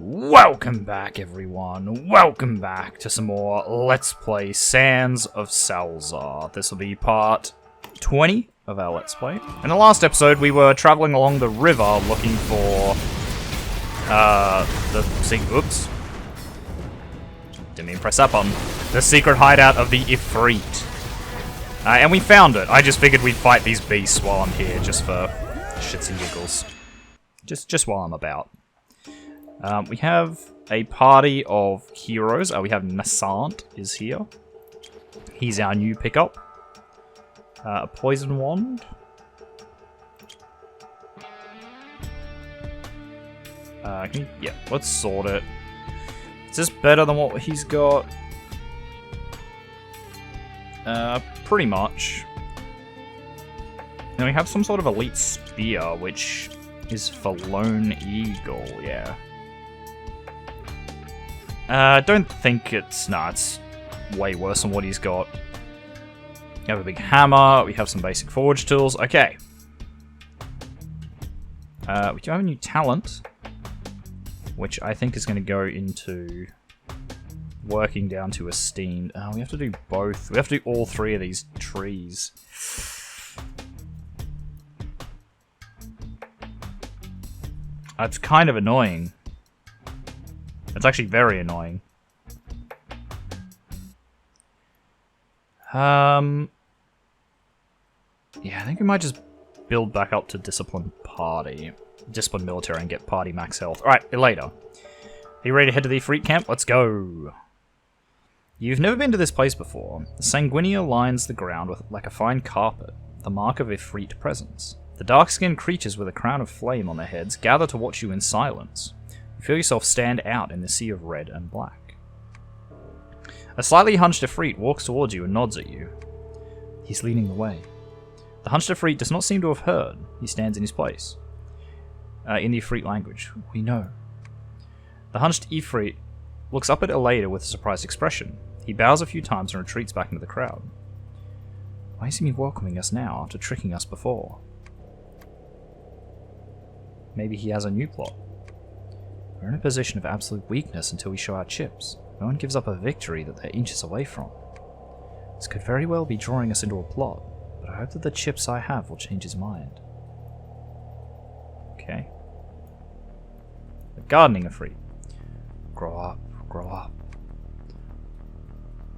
Welcome back, everyone. Welcome back to some more Let's Play Sands of Salzaar. This will be part 20 of our Let's Play. In the last episode, we were traveling along the river looking for oops. Didn't even press that button. The secret hideout of the ifrit. And we found it. I just figured we'd fight these beasts while I'm here, just for shits and giggles. Just while I'm about. We have a party of heroes. We have Nasant is here. He's our new pickup. A poison wand. Yeah, let's sort it. Is this better than what he's got? Pretty much. Now we have some sort of elite spear, which is for Lone Eagle, yeah. Don't think it's... Nah, it's way worse than what he's got. We have a big hammer, we have some basic forge tools. Okay. We do have a new talent, which I think is going to go into working down to esteemed. We have to do both. We have to do all three of these trees. It's kind of annoying. It's actually very annoying. Yeah, I think we might just build back up to Discipline Party. Discipline Military and get Party max health. Alright, Ilayda. Are you ready to head to the Ifrit camp? Let's go! You've never been to this place before. Sanguinea lines the ground with like a fine carpet, the mark of Ifrit presence. The dark-skinned creatures with a crown of flame on their heads gather to watch you in silence. You feel yourself stand out in the sea of red and black. A slightly hunched Ifrit walks towards you and nods at you. He's leading the way. The hunched Ifrit does not seem to have heard. He stands in his place. In the Ifrit language, we know. The hunched Ifrit looks up at Ilayda with a surprised expression. He bows a few times and retreats back into the crowd. Why is he welcoming us now after tricking us before? Maybe he has a new plot. We're in a position of absolute weakness until we show our chips. No one gives up a victory that they're inches away from. This could very well be drawing us into a plot, but I hope that the chips I have will change his mind. Okay. The gardening Ifrit. Grow up, grow up.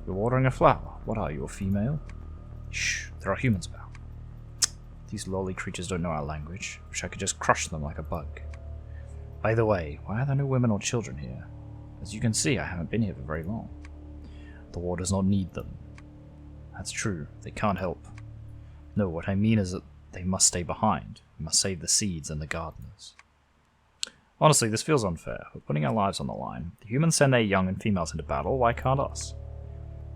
You're watering a flower. What are you, a female? Shh, there are humans about. These lowly creatures don't know our language. Wish I could just crush them like a bug. By the way, why are there no women or children here? As you can see, I haven't been here for very long. The war does not need them. That's true, they can't help. No, what I mean is that they must stay behind. We must save the seeds and the gardeners. Honestly, this feels unfair. We're putting our lives on the line. The humans send their young and females into battle, why can't us?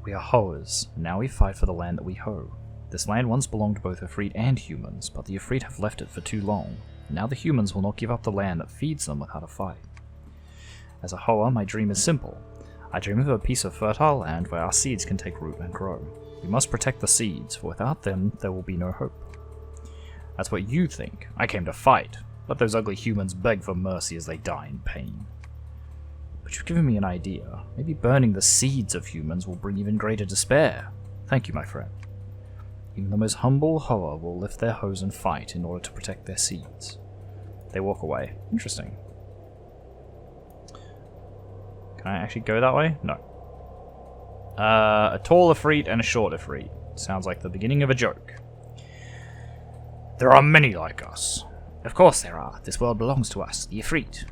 We are hoers, and now we fight for the land that we hoe. This land once belonged to both Ifrit and humans, but the Ifrit have left it for too long. Now the humans will not give up the land that feeds them without a fight. As a hoer, my dream is simple. I dream of a piece of fertile land where our seeds can take root and grow. We must protect the seeds, for without them, there will be no hope. That's what you think. I came to fight. Let those ugly humans beg for mercy as they die in pain. But you've given me an idea. Maybe burning the seeds of humans will bring even greater despair. Thank you, my friend. Even the most humble hoer will lift their hoes and fight in order to protect their seeds. They walk away. Interesting. Can I actually go that way? No. A tall Ifrit and a short Ifrit. Sounds like the beginning of a joke. There are many like us. Of course there are. This world belongs to us, the Ifrit.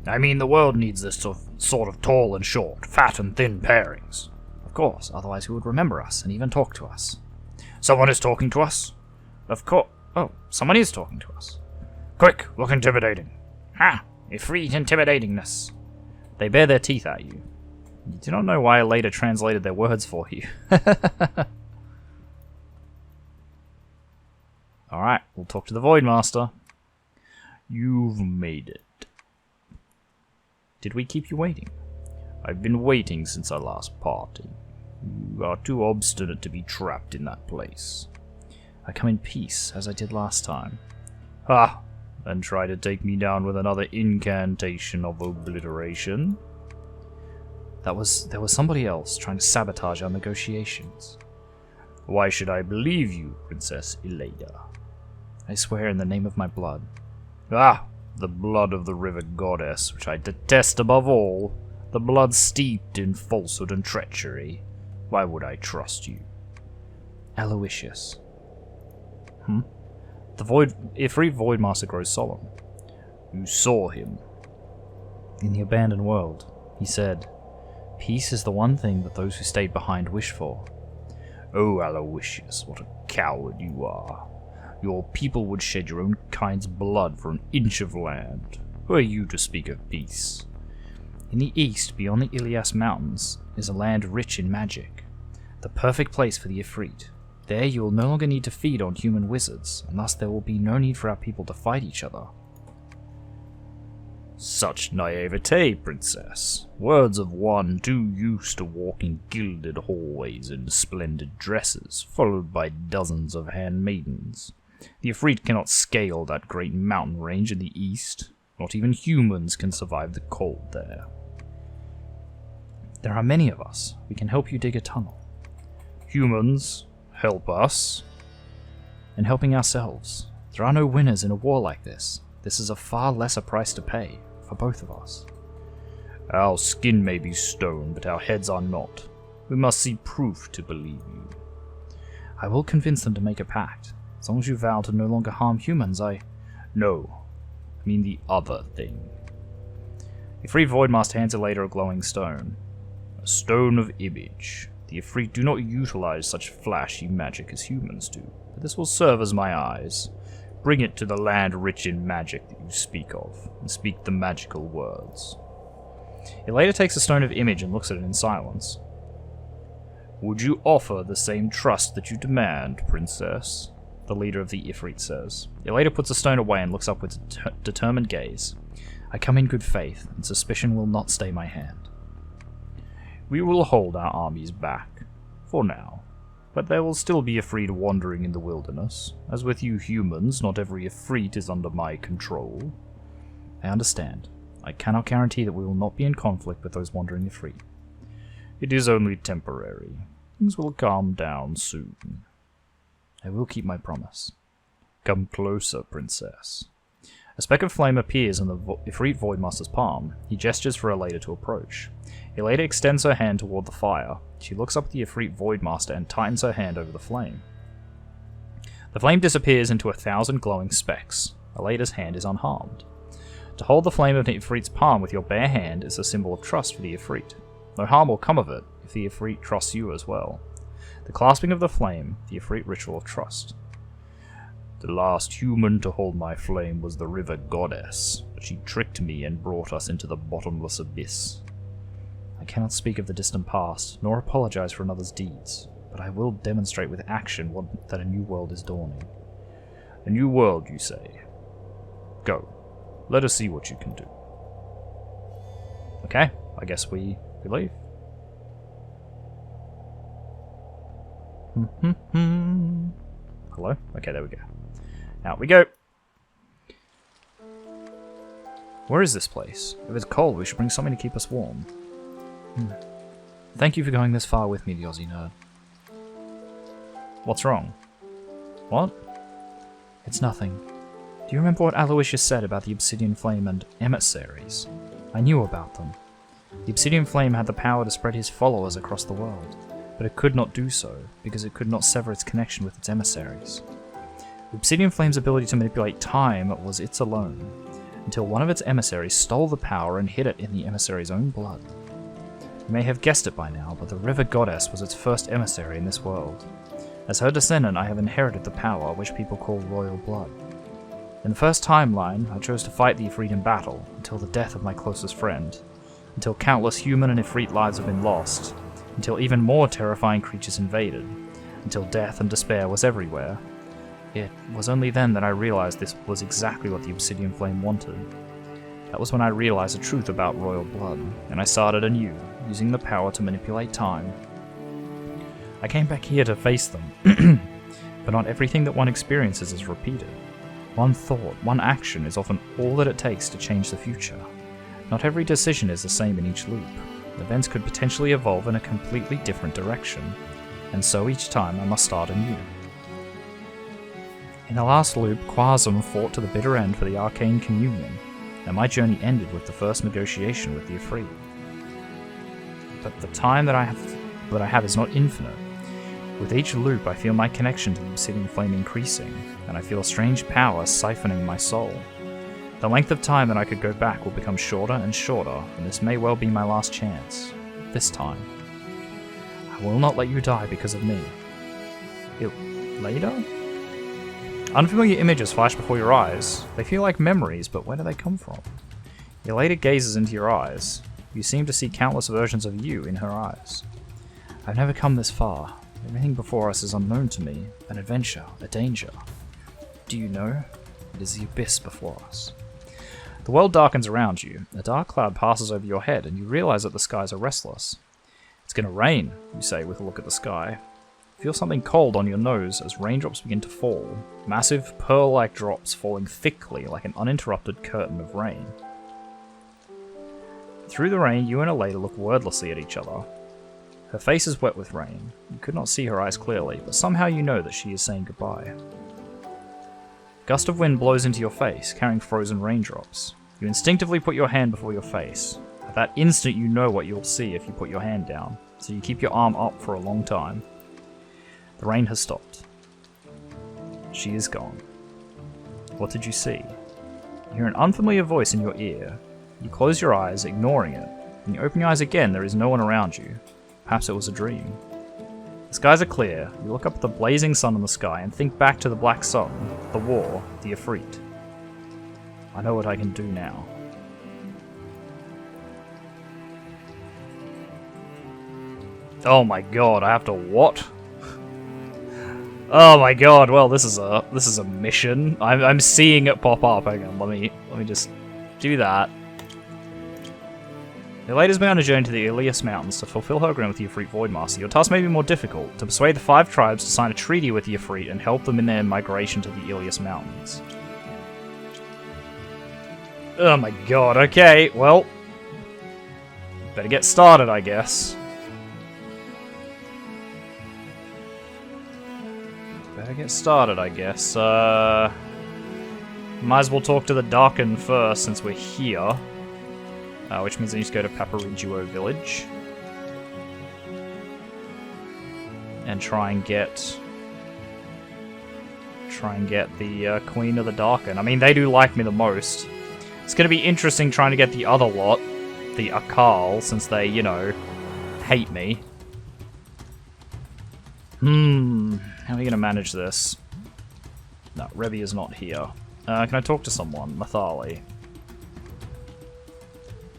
I mean, the world needs this sort of tall and short, fat and thin pairings. Of course, otherwise who would remember us and even talk to us? Someone is talking to us? Of course. Oh, someone is talking to us. Quick, look intimidating. Ha! Ifrit intimidatingness. They bare their teeth at you. You do not know why I later translated their words for you. Alright, we'll talk to the Void Master. You've made it. Did we keep you waiting? I've been waiting since our last party. You are too obstinate to be trapped in that place. I come in peace, as I did last time. Ah, and try to take me down with another incantation of obliteration? There was somebody else trying to sabotage our negotiations. Why should I believe you, Princess Ilayda? I swear in the name of my blood. Ah! The blood of the river goddess, which I detest above all. The blood steeped in falsehood and treachery. Why would I trust you? Aloysius. The Ifrit Voidmaster grows solemn. You saw him. In the abandoned world, he said, peace is the one thing that those who stayed behind wish for. Oh, Aloysius, what a coward you are. Your people would shed your own kind's blood for an inch of land. Who are you to speak of peace? In the east, beyond the Ilias Mountains, is a land rich in magic. The perfect place for the Ifrit. There you will no longer need to feed on human wizards, and thus there will be no need for our people to fight each other. Such naivete, princess. Words of one too used to walking gilded hallways in splendid dresses, followed by dozens of handmaidens. The Ifrit cannot scale that great mountain range in the east. Not even humans can survive the cold there. There are many of us. We can help you dig a tunnel. Humans help us. And helping ourselves. There are no winners in a war like this. This is a far lesser price to pay, for both of us. Our skin may be stone, but our heads are not. We must see proof to believe you. I will convince them to make a pact. As long as you vow to no longer harm humans, No. I mean the other thing. Ifrit Voidmaster hands Ilayda a glowing stone. A stone of image. The Ifrit do not utilize such flashy magic as humans do, but this will serve as my eyes. Bring it to the land rich in magic that you speak of, and speak the magical words. Ilayda takes the stone of image and looks at it in silence. Would you offer the same trust that you demand, princess? The leader of the Ifrit says. Ilayda puts the stone away and looks up with a determined gaze. I come in good faith, and suspicion will not stay my hand. We will hold our armies back, for now. But there will still be Ifrit wandering in the wilderness. As with you humans, not every Ifrit is under my control. I understand. I cannot guarantee that we will not be in conflict with those wandering Ifrit. It is only temporary. Things will calm down soon. I will keep my promise. Come closer, princess. A speck of flame appears in the Ifrit Voidmaster's palm. He gestures for Ilayda to approach. Ilayda extends her hand toward the fire. She looks up at the Ifrit Voidmaster and tightens her hand over the flame. The flame disappears into 1,000 glowing specks. Ilayda's hand is unharmed. To hold the flame of the Ifrit's palm with your bare hand is a symbol of trust for the Ifrit. No harm will come of it if the Ifrit trusts you as well. The clasping of the flame, the Ifrit ritual of trust. The last human to hold my flame was the river goddess, but she tricked me and brought us into the bottomless abyss. I cannot speak of the distant past, nor apologize for another's deeds, but I will demonstrate with action that a new world is dawning. A new world, you say? Go. Let us see what you can do. Okay, I guess we leave. Hello? Okay, there we go. Out we go. Where is this place? If it's cold, we should bring something to keep us warm. Thank you for going this far with me, TheOzzieNerd. What's wrong? What? It's nothing. Do you remember what Aloysius said about the Obsidian Flame and emissaries? I knew about them. The Obsidian Flame had the power to spread his followers across the world, but it could not do so, because it could not sever its connection with its emissaries. The Obsidian Flame's ability to manipulate time was its alone, until one of its emissaries stole the power and hid it in the emissary's own blood. You may have guessed it by now, but the River Goddess was its first emissary in this world. As her descendant, I have inherited the power, which people call royal blood. In the first timeline, I chose to fight the Ifrit in battle, until the death of my closest friend, until countless human and Ifrit lives have been lost, until even more terrifying creatures invaded, until death and despair was everywhere. It was only then that I realized this was exactly what the Obsidian Flame wanted. That was when I realized the truth about royal blood, and I started anew, using the power to manipulate time. I came back here to face them, but not everything that one experiences is repeated. One thought, one action is often all that it takes to change the future. Not every decision is the same in each loop. Events could potentially evolve in a completely different direction, and so each time I must start anew. In the last loop, Quasm fought to the bitter end for the arcane communion, and my journey ended with the first negotiation with the ifrit. But the time that I have is not infinite. With each loop, I feel my connection to the obsidian flame increasing, and I feel a strange power siphoning my soul. The length of time that I could go back will become shorter and shorter, and this may well be my last chance. This time. I will not let you die because of me. Ilayda? Unfamiliar images flash before your eyes. They feel like memories, but where do they come from? Ilayda gazes into your eyes. You seem to see countless versions of you in her eyes. I've never come this far. Everything before us is unknown to me. An adventure, a danger. Do you know? It is the abyss before us. The world darkens around you. A dark cloud passes over your head, and you realize that the skies are restless. It's gonna rain, you say with a look at the sky. Feel something cold on your nose as raindrops begin to fall. Massive, pearl-like drops falling thickly like an uninterrupted curtain of rain. Through the rain, you and Ilayda look wordlessly at each other. Her face is wet with rain. You could not see her eyes clearly, but somehow you know that she is saying goodbye. A gust of wind blows into your face, carrying frozen raindrops. You instinctively put your hand before your face. At that instant, you know what you'll see if you put your hand down, so you keep your arm up for a long time. The rain has stopped. She is gone. What did you see? You hear an unfamiliar voice in your ear. You close your eyes, ignoring it. When you open your eyes again, there is no one around you. Perhaps it was a dream. The skies are clear. You look up at the blazing sun in the sky and think back to the Black Sun, the war, the ifrit. I know what I can do now. Oh my god, I have to what? Oh my god, well this is a mission. I'm seeing it pop up. Hang on, let me just do that. Ilayda's been on a journey to the Ilias Mountains to fulfill her agreement with the Ifrit Voidmaster. Your task may be more difficult, to persuade the 5 tribes to sign a treaty with the Ifrit and help them in their migration to the Ilias Mountains. Oh my god, okay, well... better get started, I guess. Might as well talk to the Darken first, since we're here. Which means I need to go to Papariguo village. And try and get the Queen of the Darken. I mean, they do like me the most. It's going to be interesting trying to get the other lot, the Akal, since they, you know, hate me. How are we going to manage this? No, Revi is not here. Can I talk to someone? Mathali.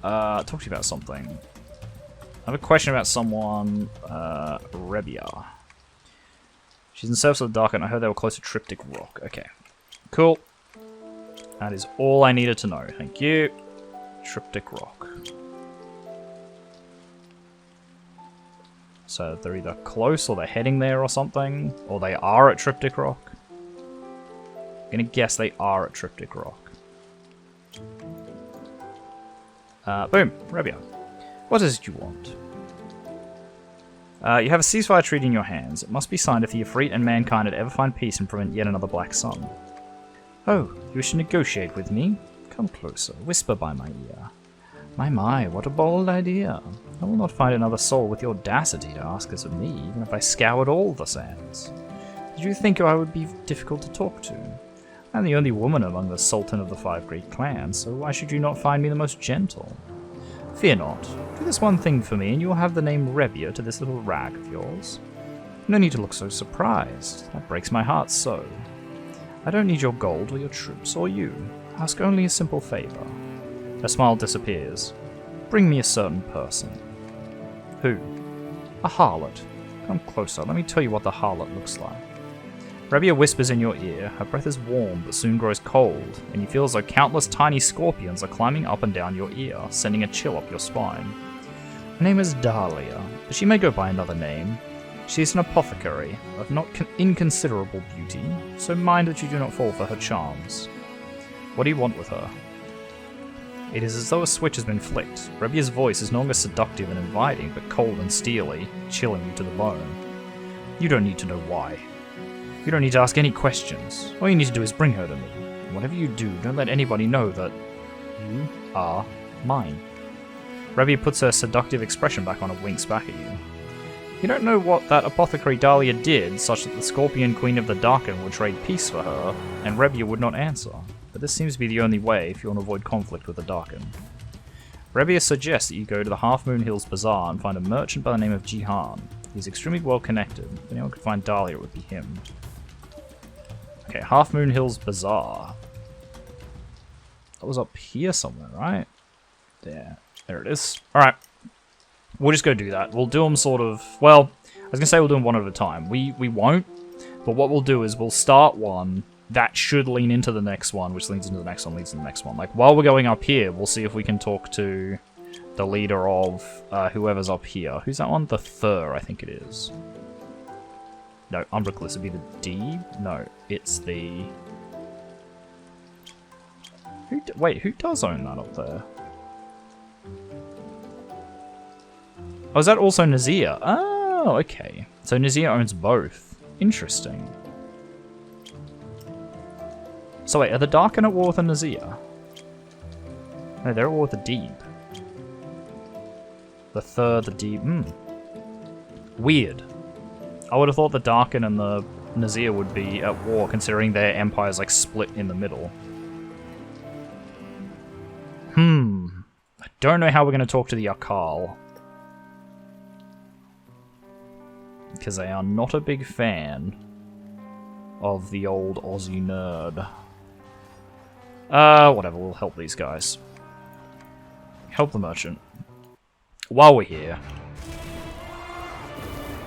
Talk to you about something. I have a question about someone, Rebia. She's in service of the Darken. I heard they were close to Triptych Rock. Okay. Cool. That is all I needed to know. Thank you. Triptych Rock. So they're either close or they're heading there or something. Or they are at Triptych Rock. I'm gonna guess they are at Triptych Rock. Boom, Rebia. What is it you want? You have a ceasefire treaty in your hands. It must be signed if the Ifrit and mankind would ever find peace and prevent yet another Black Sun. Oh, you wish to negotiate with me? Come closer, whisper by my ear. My, what a bold idea. I will not find another soul with the audacity to ask this of me, even if I scoured all the sands. Did you think I would be difficult to talk to? I'm the only woman among the Sultan of the 5 great clans, so why should you not find me the most gentle? Fear not. Do this one thing for me, and you will have the name Rebia to this little rag of yours. No need to look so surprised. That breaks my heart so. I don't need your gold or your troops or you. Ask only a simple favor. Her smile disappears. Bring me a certain person. Who? A harlot. Come closer, let me tell you what the harlot looks like. Rebia whispers in your ear. Her breath is warm, but soon grows cold, and you feel as though countless tiny scorpions are climbing up and down your ear, sending a chill up your spine. Her name is Dahlia, but she may go by another name. She is an apothecary, of not inconsiderable beauty, so mind that you do not fall for her charms. What do you want with her? It is as though a switch has been flicked. Rebia's voice is no longer seductive and inviting, but cold and steely, chilling you to the bone. You don't need to know why. You don't need to ask any questions. All you need to do is bring her to me. And whatever you do, don't let anybody know that you are mine. Rebia puts her seductive expression back on and winks back at you. You don't know what that apothecary Dahlia did, such that the Scorpion Queen of the Darken would trade peace for her, and Rebia would not answer. But this seems to be the only way if you want to avoid conflict with the Darken. Rebia suggests that you go to the Half Moon Hills Bazaar and find a merchant by the name of Jihan. He's extremely well connected. If anyone could find Dahlia, it would be him. Okay, Half Moon Hills Bazaar. That was up here somewhere, right? There it is. Alright. We'll just go do that. We'll do them sort of... Well, I was going to say we'll do them one at a time. We won't. But what we'll do is we'll start one. That should lean into the next one, which leads into the next one, leads into the next one. Like, while we're going up here, we'll see if we can talk to the leader of whoever's up here. Who's that one? The Thur, I think it is. No, Umbriclus would be the D? No, it's the... Wait, who does own that up there? Oh, is that also Nazir? Oh, okay. So Nazir owns both. Interesting. So wait, are the Darken at war with the Nazir? No, they're at war with the Deeb. The Third, the Deeb. Weird. I would have thought the Darken and the Nazir would be at war, considering their empires like split in the middle. I don't know how we're going to talk to the Akal. Because they are not a big fan of the old Aussie nerd. Whatever, we'll help these guys. Help the merchant. While we're here.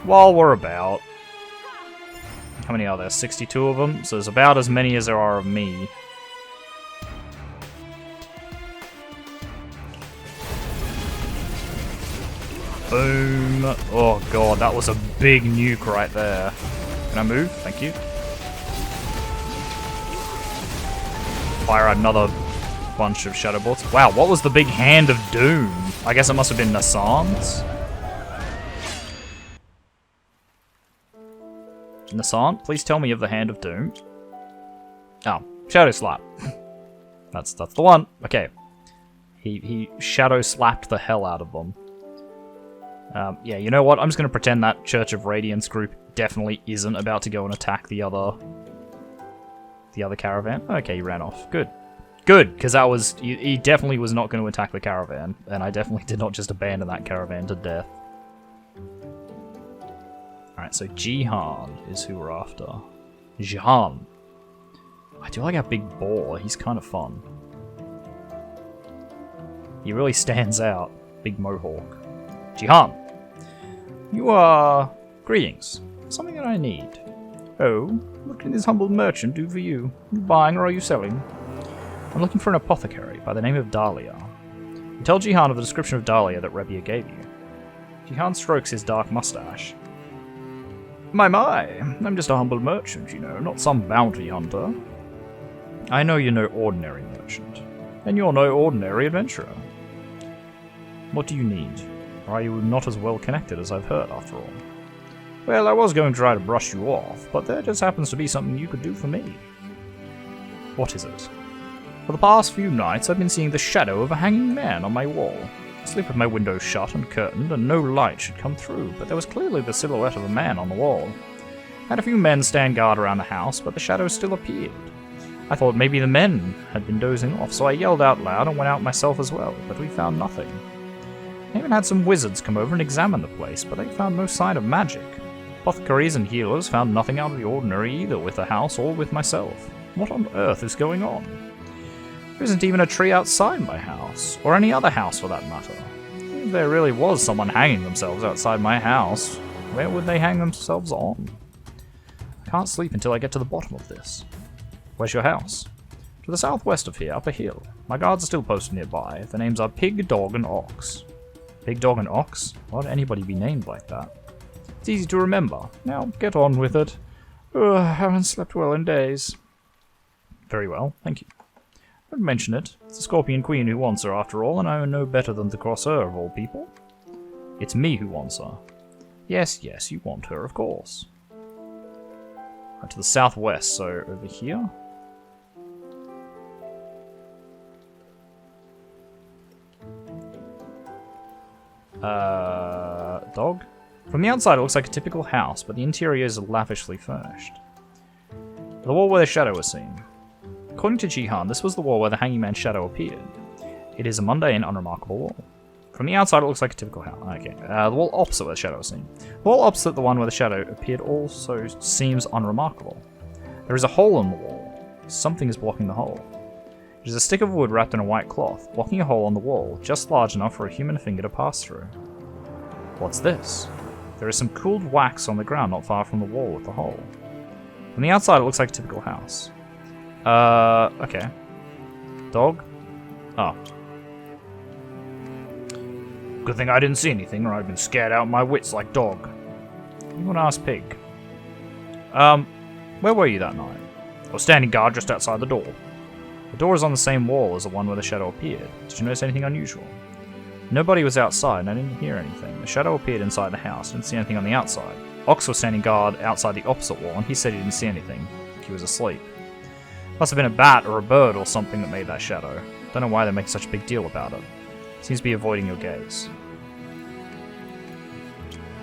While we're about. How many are there? 62 of them? So there's about as many as there are of me. Boom. Oh god, that was a big nuke right there. Can I move? Thank you. Fire another bunch of shadow bolts. Wow, what was the big hand of doom? I guess it must have been Nassan's. Nassan, please tell me of the hand of doom. Oh, shadow slap. That's the one. Okay. He shadow slapped the hell out of them. Yeah, you know what? I'm just going to pretend that Church of Radiance group definitely isn't about to go and attack the other caravan. Okay, he ran off. Good. Good, because that was... He definitely was not going to attack the caravan, and I definitely did not just abandon that caravan to death. Alright, so Jihan is who we're after. Jihan. I do like our big boar. He's kind of fun. He really stands out. Big mohawk. Jihan. You are... Greetings. Something that I need. Oh, what can this humble merchant do for you? Are you buying or are you selling? I'm looking for an apothecary by the name of Dahlia. You tell Jihan of the description of Dahlia that Rebia gave you. Jihan strokes his dark mustache. My, I'm just a humble merchant, you know, not some bounty hunter. I know you're no ordinary merchant, and you're no ordinary adventurer. What do you need? Or are you not as well connected as I've heard, after all? Well, I was going to try to brush you off, but there just happens to be something you could do for me. What is it? For the past few nights, I've been seeing the shadow of a hanging man on my wall. I sleep with my windows shut and curtained, and no light should come through, but there was clearly the silhouette of a man on the wall. I had a few men stand guard around the house, but the shadow still appeared. I thought maybe the men had been dozing off, so I yelled out loud and went out myself as well, but we found nothing. I even had some wizards come over and examine the place, but they found no sign of magic. Apothecaries and healers found nothing out of the ordinary either with the house or with myself. What on earth is going on? There isn't even a tree outside my house, or any other house for that matter. If there really was someone hanging themselves outside my house, where would they hang themselves on? I can't sleep until I get to the bottom of this. Where's your house? To the southwest of here, up a hill. My guards are still posted nearby. Their names are Pig, Dog, and Ox. Pig, Dog, and Ox? Why would anybody be named like that? It's easy to remember. Now, get on with it. Ugh, I haven't slept well in days. Very well, thank you. Don't mention it. It's the Scorpion Queen who wants her after all, and I know better than to cross her of all people. It's me who wants her. Yes, yes, you want her, of course. Right, to the southwest, so over here. Dog? From the outside it looks like a typical house, but the interior is lavishly furnished. The wall where the shadow was seen. According to Jihan, this was the wall where the Hanging Man's shadow appeared. It is a mundane, unremarkable wall. From the outside it looks like a typical house. Okay, the wall opposite where the shadow was seen. The wall opposite the one where the shadow appeared also seems unremarkable. There is a hole in the wall. Something is blocking the hole. It is a stick of wood wrapped in a white cloth, blocking a hole on the wall, just large enough for a human finger to pass through. What's this? There is some cooled wax on the ground not far from the wall with the hole. From the outside it looks like a typical house. Okay. Dog? Oh. Good thing I didn't see anything, or I'd been scared out of my wits like dog. You want to ask Pig? Where were you that night? I was standing guard just outside the door. The door is on the same wall as the one where the shadow appeared. Did you notice anything unusual? Nobody was outside, and I didn't hear anything. The shadow appeared inside the house. I didn't see anything on the outside. Ox was standing guard outside the opposite wall, and he said he didn't see anything. He was asleep. Must have been a bat or a bird or something that made that shadow. Don't know why they make such a big deal about it. Seems to be avoiding your gaze.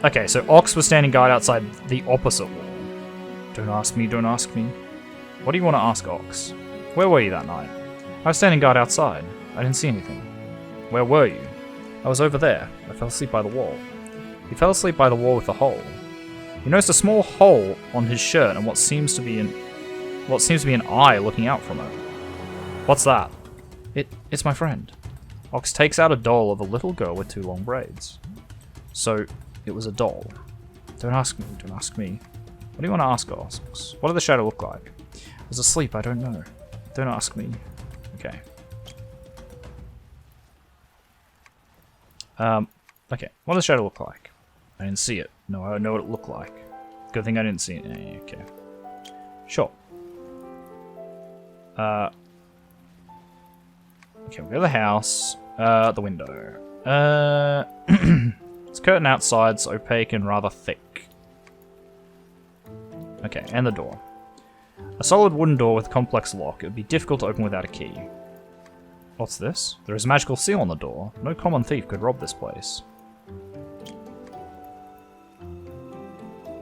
Okay, so Ox was standing guard outside the opposite wall. Don't ask me, don't ask me. What do you want to ask, Ox? Where were you that night? I was standing guard outside. I didn't see anything. Where were you? I was over there. I fell asleep by the wall. He fell asleep by the wall with the hole. You noticed a small hole on his shirt and what seems to be an eye looking out from it. What's that? It's my friend. Ox takes out a doll of a little girl with 2 long braids. So, it was a doll. Don't ask me, don't ask me. What do you want to ask, Ox? What did the shadow look like? I was asleep, I don't know. Don't ask me. Okay. Okay. What did the shadow look like? I didn't see it. No, I know what it looked like. Good thing I didn't see it. Okay. Sure. Okay, we go to the house. The window. It's curtain outside, it's opaque and rather thick. Okay, and the door. A solid wooden door with a complex lock. It would be difficult to open without a key. What's this? There is a magical seal on the door. No common thief could rob this place.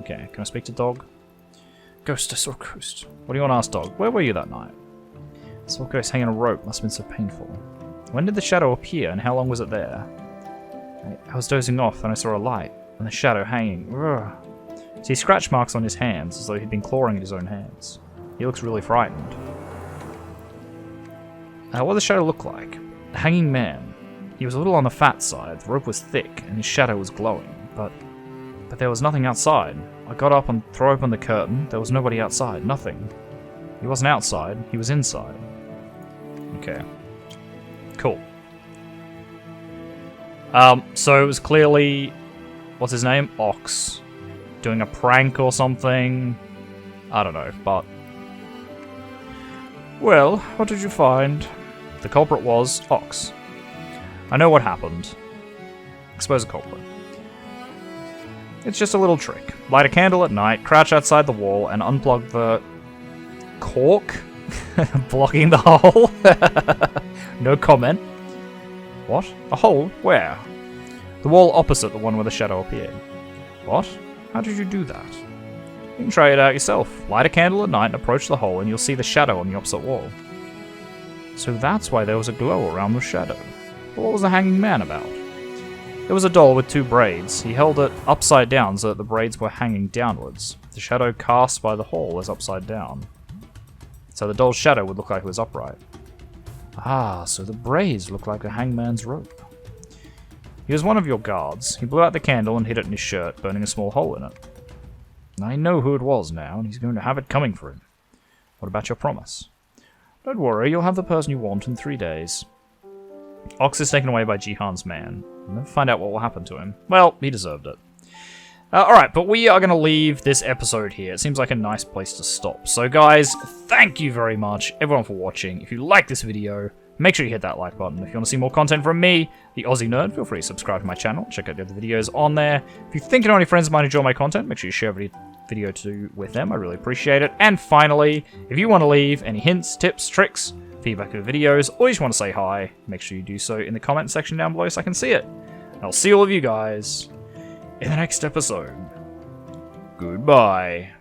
Okay, can I speak to Dog? Ghost, I saw a ghost. What do you want to ask, Dog? Where were you that night? I saw a ghost hanging on a rope. Must have been so painful. When did the shadow appear and how long was it there? I was dozing off and I saw a light and the shadow hanging. Ugh. See scratch marks on his hands as though he'd been clawing at his own hands. He looks really frightened. What did the shadow look like? A hanging man. He was a little on the fat side, the rope was thick, and his shadow was glowing, but there was nothing outside. I got up and threw open the curtain. There was nobody outside, nothing. He wasn't outside, he was inside. Okay. Cool. So it was clearly, what's his name? Ox. Doing a prank or something. I don't know, but... Well, what did you find? The culprit was Ox. I know what happened. Expose a culprit. It's just a little trick. Light a candle at night, crouch outside the wall, and unplug the... cork? Blocking the hole? No comment. What? A hole? Where? The wall opposite the one where the shadow appeared. What? How did you do that? You can try it out yourself. Light a candle at night and approach the hole and you'll see the shadow on the opposite wall. So that's why there was a glow around the shadow. But what was the hanging man about? There was a doll with 2 braids. He held it upside down so that the braids were hanging downwards. The shadow cast by the hole was upside down. So the doll's shadow would look like it was upright. Ah, so the braids look like a hangman's rope. He was one of your guards. He blew out the candle and hid it in his shirt, burning a small hole in it. I know who it was now, and he's going to have it coming for him. What about your promise? Don't worry, you'll have the person you want in 3 days. Ox is taken away by Jihan's man. We'll never find out what will happen to him. Well, he deserved it. Alright, but we are going to leave this episode here. It seems like a nice place to stop. So guys, thank you very much, everyone, for watching. If you like this video, make sure you hit that like button. If you want to see more content from me, the Aussie Nerd, feel free to subscribe to my channel. Check out the other videos on there. If you think any friends of mine enjoy my content, make sure you share every video with them. I really appreciate it. And finally, if you want to leave any hints, tips, tricks, feedback of the videos, or you just want to say hi, make sure you do so in the comment section down below so I can see it. And I'll see all of you guys in the next episode. Goodbye.